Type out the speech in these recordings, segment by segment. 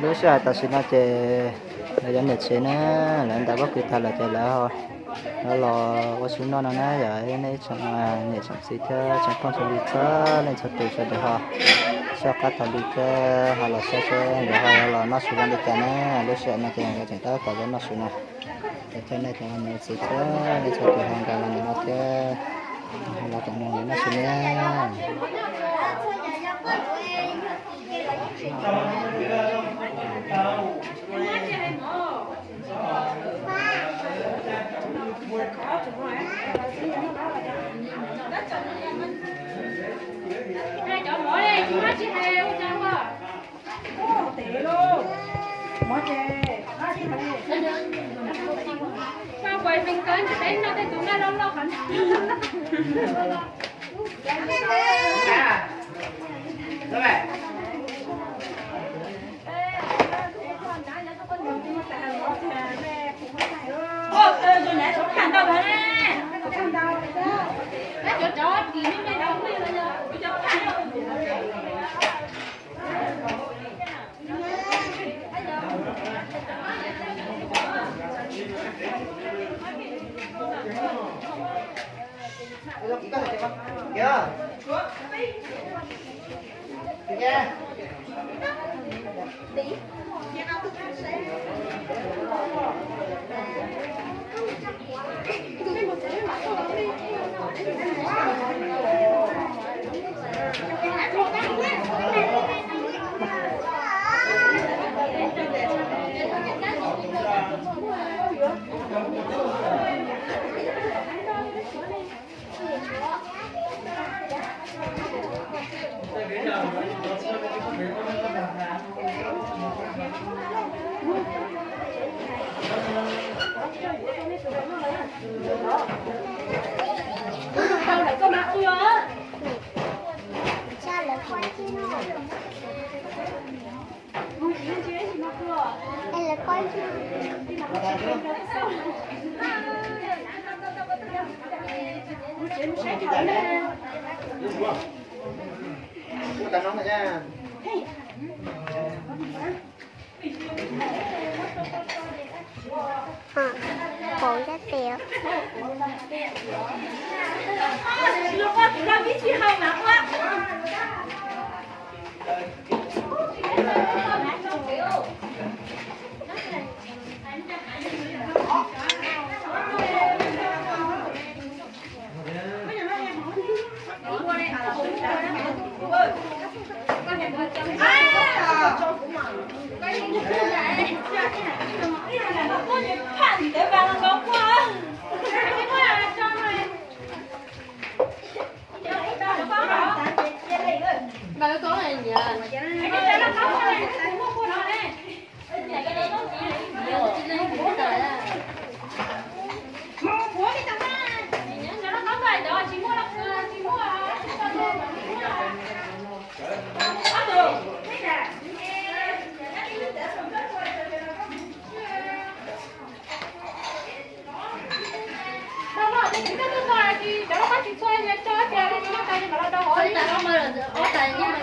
lúc sau ta xin nó chơi là dân nhật sẽ nó là ta bắt người ta là chơi là thôi nó lo có xuống nó nè rồi nên trong nhật trong xí chơi trong con trong đi chơi nên cho tụi cho được họ sau các thằng đi chơi họ là sẽ chơi rồi họ là nó xuống đi chơi nè lúc sau nó chơi cái chuyện đó còn nó xuống nè cho nên thì mình sẽ chơi nên cho tụi hàng cả là nó chơi họ là tụi nó xuống nè hai chỗ mỗi đây chú hát chị heo chăng à tệ luôn mỗi chè sao quay mình cơn thì đến nó thấy tụi nó lâu lâu hẳn rồi nãy số khăn đâu hả nè khăn đâu nãy chỗ chó gì nó mới đâu mới lên chỗ khăn đâu Sao lại có mặt chưa? Sao lại quay chứ nó? Em là quay chứ. ta nói nha Cổ rất đẹp. Lúc đó tụi nó biết chứ không nặng quá. Để vào là ngon quá. Cái quá cho này. Bà có này nhỉ? Cái đó nó có này. Mua nó này. Cái đó nó mua đi tao ra. Nó có này đó, chị mua là chị mua được. Thế nè. Đâu rồi, chị cứ cứ coi chị, đó có chị xoay nha, cho chơi đi, nó tay mà đâu hỏi. Tại không ơi là ở tại nhưng mà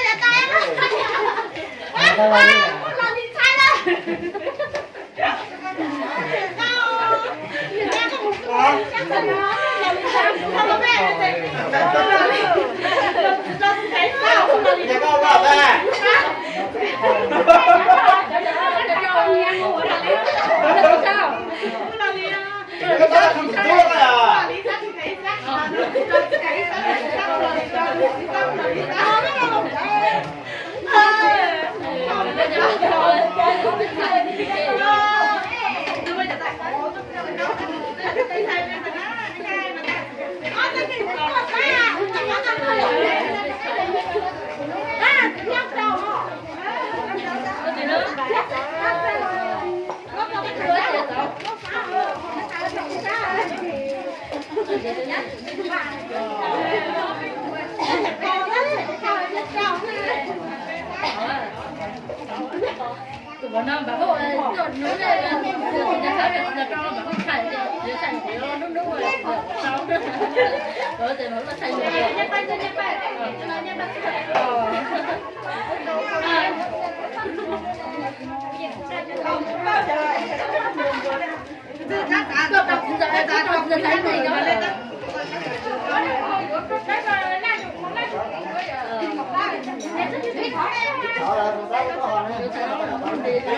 Là tay nó. Làm gì sai đó. Hãy subscribe cho kênh Ghiền Mì Gõ để không bỏ lỡ những video hấp dẫn. 我那把我做牛那个，人家还是在找把我看见，就看见我弄弄我找着，我怎么了看见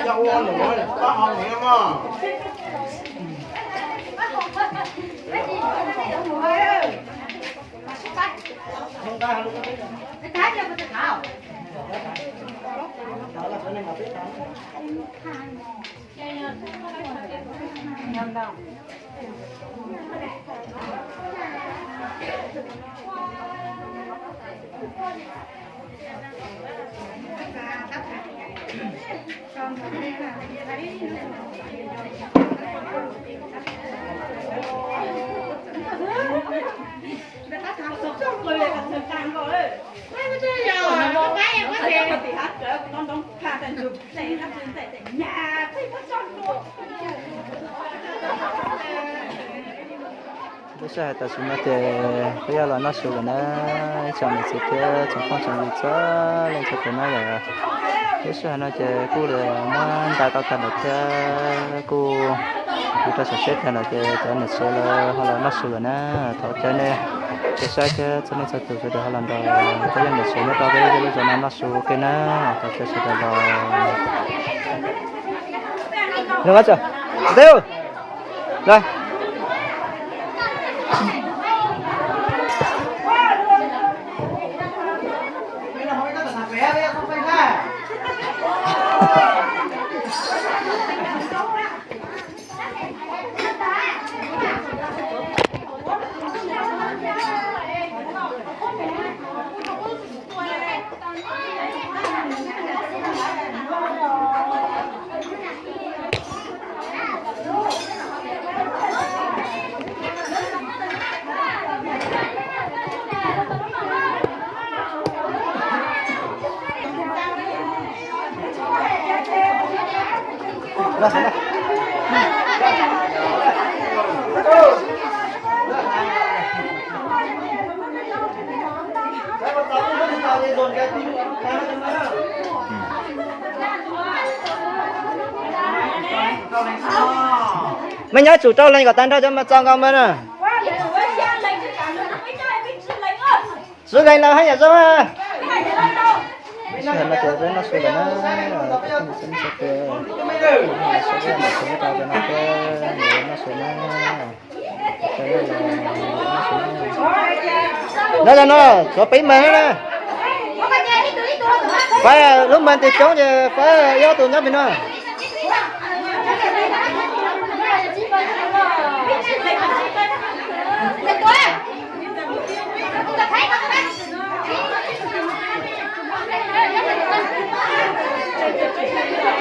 ？Đâu có nữa, có không hiểu mà. bây giờ ta xuống nó thì bây giờ là nó xuống rồi nó chọn mình sẽ theo trong phong trào lịch sử lên cho tụi nó rồi bây giờ nó chỉ cô được muốn đại cao thành được theo cô cô ta sẽ xếp theo là cho nó sẽ là hoặc là nó xuống rồi nó thọ cho nên cái sai cho nên sẽ tụi sẽ được họ làm rồi cái dân lịch sử nó tao bây giờ nó xuống cái nó thọ cho sẽ được rồi được chưa tiêu rồi mình nhớ chủ trâu lên cả tan trâu cho mà trong con bên à xuống đây là hay là sao à sẽ là cái bên nó xuống nó không xin sẽ cái sẽ là xuống trâu cho nó cái nó xuống nó là nó có bí mật nè phải lúc mình thì chống thì phải yếu tố nhất mình nữa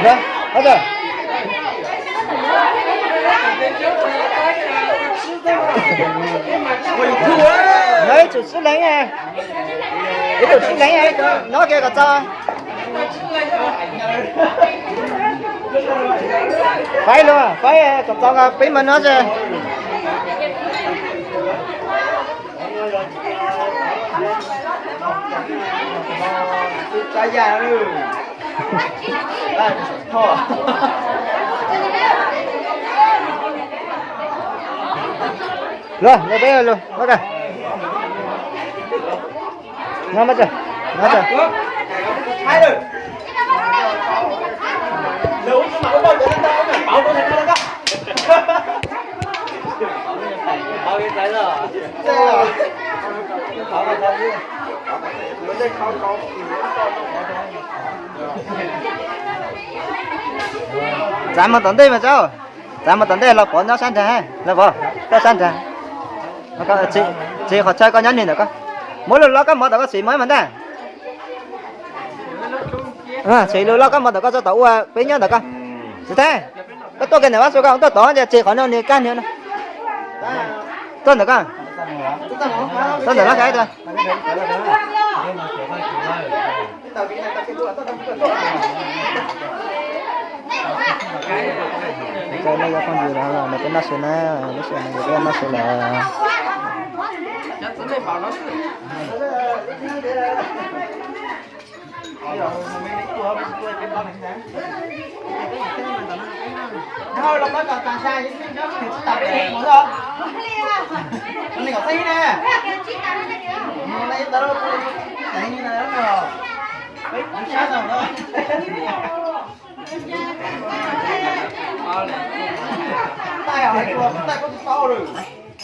nè hết rồi đấy chủ sức lấy nha cái chủ sức lấy ấy nó kia cả cho phải luôn phải cầm cho bí mật nó chứ trái già luôn thôi rồi bây giờ luôn bắt đầu nó mất rồi hai rồi nếu mà có bao giờ tao phải bảo tôi thành ra bao nhiêu cái rồi bảo cái gì nó đây không giảm một tấn đây mà cháu giảm một tấn đây là có nó san trà là vợ ta san trà có chị họ chơi có nhắn gì nữa con mỗi lần lo cái món đó có xì mới mà ta xì luôn lo cái món đó có cho tàu bé nhớ được con chị thế có tôi cái này bắt số con tôi tỏ cho chị khỏi nó đi can nữa tôi được con tôi được nó cái thôi Cái này là con gì đó là cái nó sẽ này cái nó sẽ là Chắc chắn phải bảo nó thôi lòng nó còn càng sai chứ nó tập cái một không con này có tí nè lấy tao chạy như này đó rồi biết sao rồi đó tay hỏi của tay có to rồi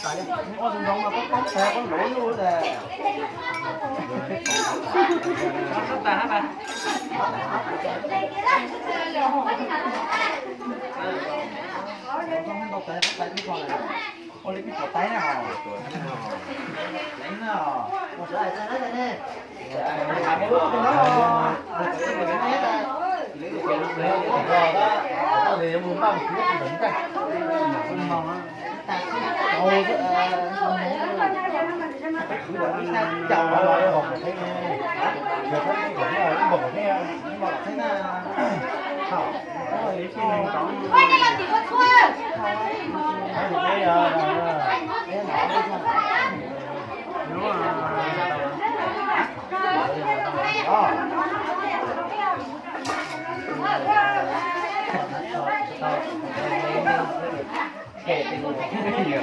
tại có dùng đồng mà có bóng xe có lỗi luôn nè rất là hả bạn không tay tay cái con này ô lấy cái tay nào lấy nào một số này tay đấy nè thì muốn bao nhiêu cũng được chào mọi người thấy được thấy cũng là một cái là hảo rồi khi mình có đây là chỉ có thua đây là đúng rồi kể tình nhiều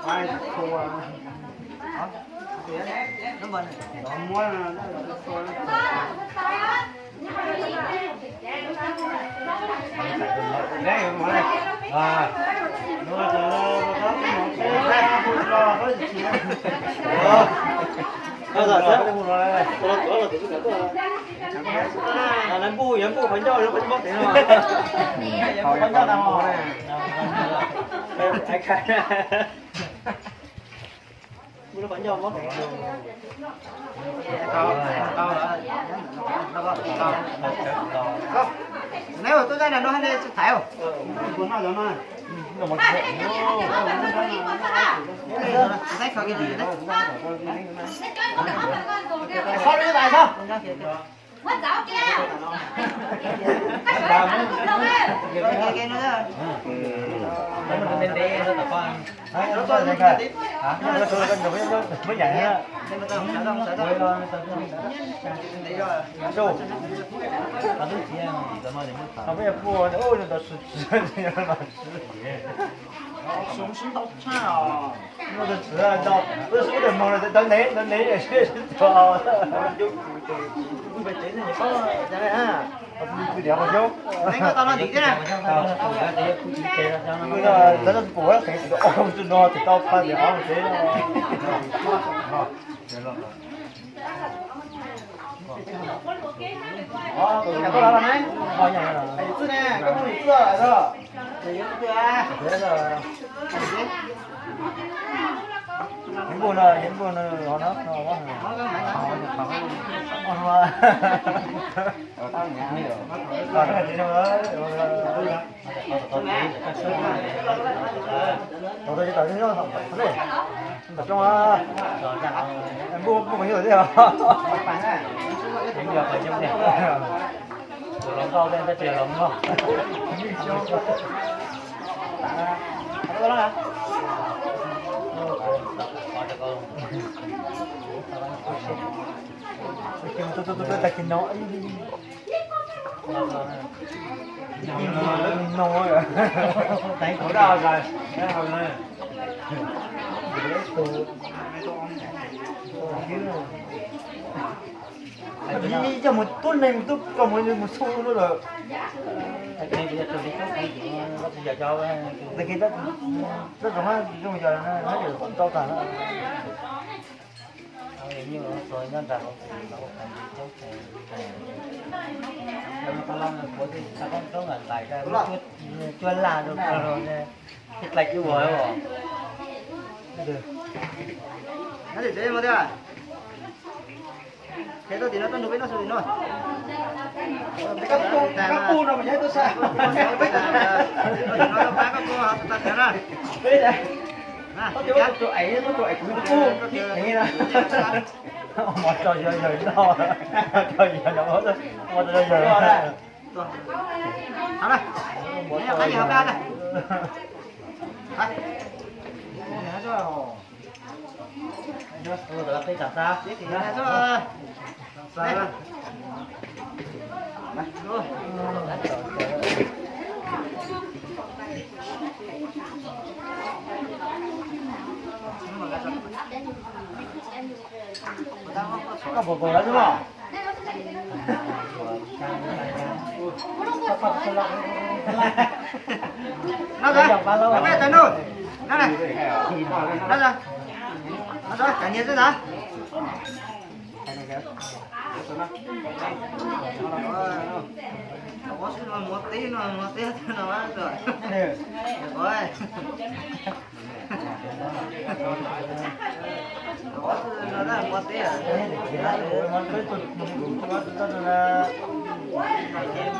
ai thua nó mình nó muốn đấy mà này nó làm bu yếm bu bánh trôi nó bánh bóc thế nào bánh trôi nào này ai khai bu nó bánh trôi bóc không nếu tôi đây là nó hay đây thải không cuốn nào giống này nó một chuyện thấy có cái gì đấy sao đi tại sao mất giáo kia cái nữa bên đây nó tập quan nó có gì cả hả nó tôi cần được mới giải nữa他们也不，哦，那都是吃，这样老吃。雄心到菜啊！我都吃了，到不是我都忙了，到那也是多的。就不被真正的搞，真的啊！我不聊不久。那个到哪地点呢？那个真的是过了，这个哦，就拿这刀拍的啊，这个。好，对了。nhà có là này, này chứ nè, có mùi chưa lại rồi, để chưa à, thế rồi, Những buồn là họ nó quá hả? Tao nhả đi rồi. Còn cái gì nữa? Tôi chỉ tới nó không đấy. Tập trung à. Em buông buông hiểu thế hả? Bạn à. Những giờ phải trong này. Lòng cao lên ta chè lòng không? Đó là. Tôi takin nó nó rồi tay khổ đau rồi đi cho một tuần này một tuần còn một xu nữa rồi bây giờ tôi đi bây giờ cho cái kia rất rõ trong giờ nó đều còn to cả nữa như rồi nhân ra nó thành tốt nó làm của thì sao không có ngần lại ra chuyên làm được rồi thịt lạch như vậy rồi nó để thế mà thế à thế tôi thì nó tân đối với nó rồi rồi các cu nào mà thấy tôi sai nó bán các cu họ ta thế ra có chỗ ấy cứ thế là một trò chơi to trời nó mất rồi một trò chơi hả đây cái gì không ra đây rồi đó cái cả sao thì nó rồi sao rồi có bộ đó đúng không? Nó ra, nó về tới nơi, nó này, nó ra, cả nhiệt rồi đó. Có xin một tí nó rồi. Rồi. Nó ra một tí à?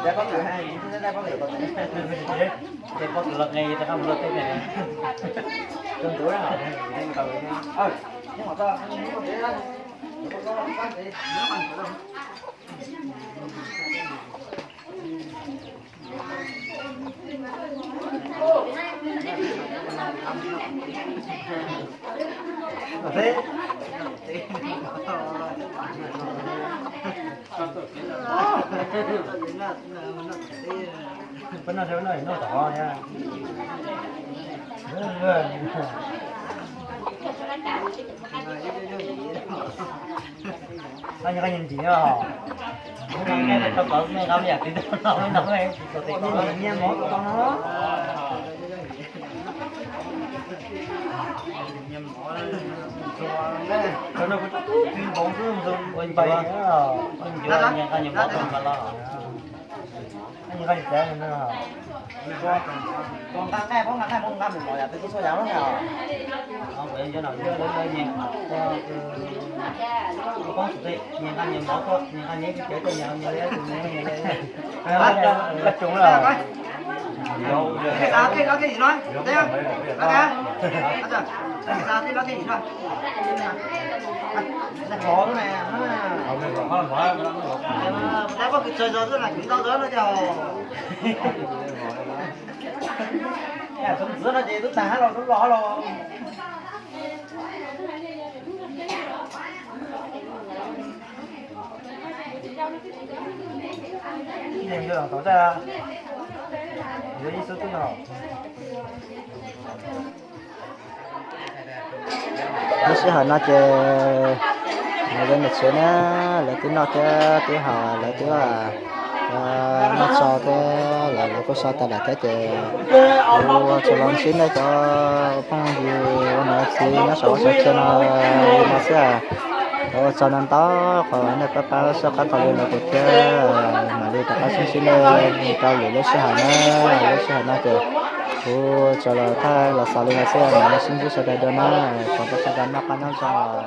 Đã có người hay, đã có người có thể có lực ngay ta không lực thế này. Trong túi đó. Nhưng mà ta không có để ra. Nó bằng đâu. Thế vẫn là thế này nó đỏ nha anh nhìn chị hả? Cái này cho cậu nghe không nhỉ? Thì nó nói em. Nghe món của con nó. Cho nó có chuyên bóng cứ mình bay nữa. Mình vừa nghe cái nhiệm vụ mà lo. Anh cái gì thế nữa? Con tăng này không làm được mọi là tôi chỉ số giáo nó nào. Không phải cho nào chưa đến nhìn. Con chủ tịch nhìn cái nhiệm vụ thôi, nhìn cái nhé cái chơi nhà như thế thì nghe. Bắt chúng là cái gì nói? Thấy không? Cái gì nói? Khó thế này. Đã có cái chơi gió rất là chúng tao nữa chờ. Rất là gì tôi tá rồi, tôi lo rồi. Nhìn chưa tỏ ra. Lấy số thứ nào? nó sẽ hỏi nó chơi người dân lịch sử nó là tiếng nó chơi tiếng họ là tiếng nó so thế là có so ta là thế thì cho lòng xin nó cho phong gì nó thì nó sợ cho nó sẽ cho nên đó còn nó có sao các thằng nó cũng chơi mà đi tập xin xin cho lũ nó sẽ hỏi nó thì ô cho là thay là sao lên là xe mà nó sinh ra sẽ đây đó nè còn có sẽ gắn nó khá năng cho